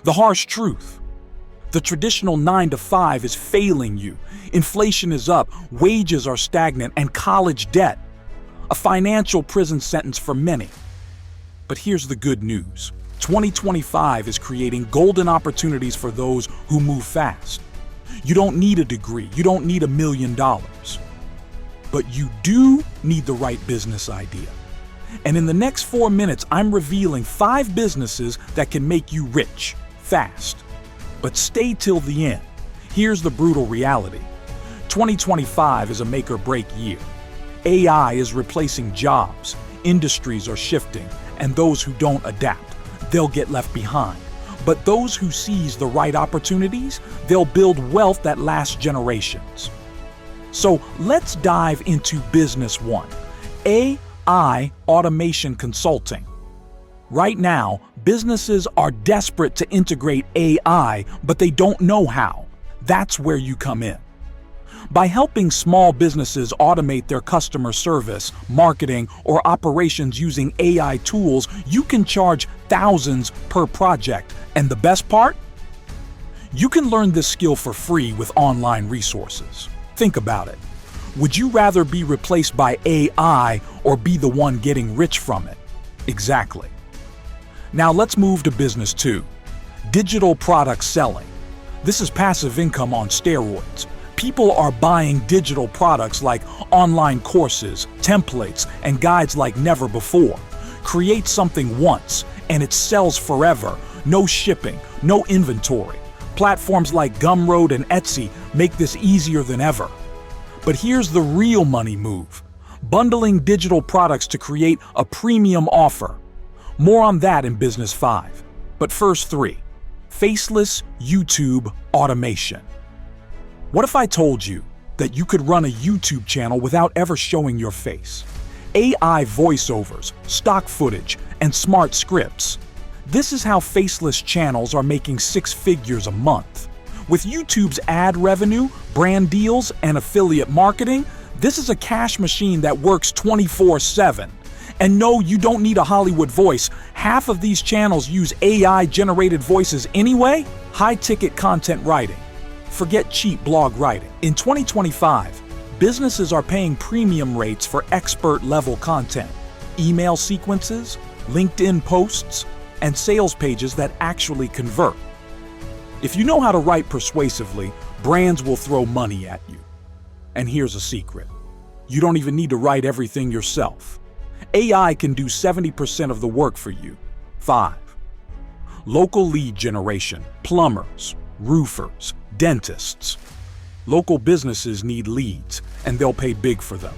The harsh truth. The traditional 9 to 5 is failing you. Inflation is up, wages are stagnant, and college debt. A financial prison sentence for many. But here's the good news. 2025 is creating golden opportunities for those who move fast. You don't need a degree, you don't need $1 million. But you do need the right business idea. And in the next 4 minutes, I'm revealing 5 businesses that can make you rich, fast. But stay till the end. Here's the brutal reality. 2025 is a make or break year. AI is replacing jobs, industries are shifting, and those who don't adapt, they'll get left behind. But those who seize the right opportunities, they'll build wealth that lasts generations. So let's dive into business 1, AI automation consulting. Right now, businesses are desperate to integrate AI, but they don't know how. That's where you come in. By helping small businesses automate their customer service, marketing, or operations using AI tools, you can charge thousands per project. And the best part? You can learn this skill for free with online resources. Think about it. Would you rather be replaced by AI or be the one getting rich from it? Exactly. Now let's move to business 2, digital product selling. This is passive income on steroids. People are buying digital products like online courses, templates, and guides like never before. Create something once, and it sells forever. No shipping, no inventory. Platforms like Gumroad and Etsy make this easier than ever. But here's the real money move: bundling digital products to create a premium offer. More on that in Business 5. But first 3, Faceless YouTube Automation. What if I told you that you could run a YouTube channel without ever showing your face? AI voiceovers, stock footage, and smart scripts. This is how faceless channels are making 6 figures a month. With YouTube's ad revenue, brand deals, and affiliate marketing, this is a cash machine that works 24/7. And no, you don't need a Hollywood voice. Half of these channels use AI-generated voices anyway. High-ticket content writing. Forget cheap blog writing. In 2025, businesses are paying premium rates for expert-level content, email sequences, LinkedIn posts, and sales pages that actually convert. If you know how to write persuasively, brands will throw money at you. And here's a secret. You don't even need to write everything yourself. AI can do 70% of the work for you. 5. Local lead generation, plumbers, roofers, dentists. Local businesses need leads, and they'll pay big for them.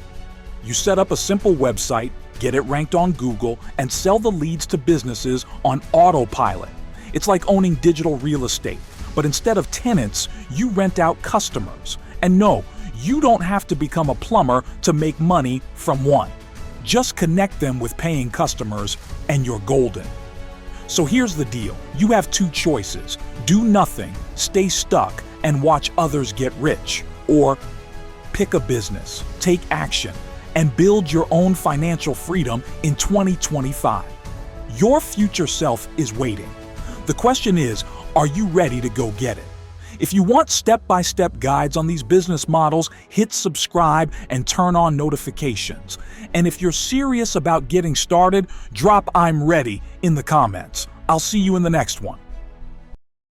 You set up a simple website, get it ranked on Google, and sell the leads to businesses on autopilot. It's like owning digital real estate, but instead of tenants, you rent out customers. And no, you don't have to become a plumber to make money from one. Just connect them with paying customers, and you're golden. So here's the deal. You have 2 choices. Do nothing, stay stuck, and watch others get rich. Or pick a business, take action, and build your own financial freedom in 2025. Your future self is waiting. The question is, are you ready to go get it? If you want step-by-step guides on these business models, hit subscribe and turn on notifications. And if you're serious about getting started, drop "I'm ready" in the comments. I'll see you in the next one.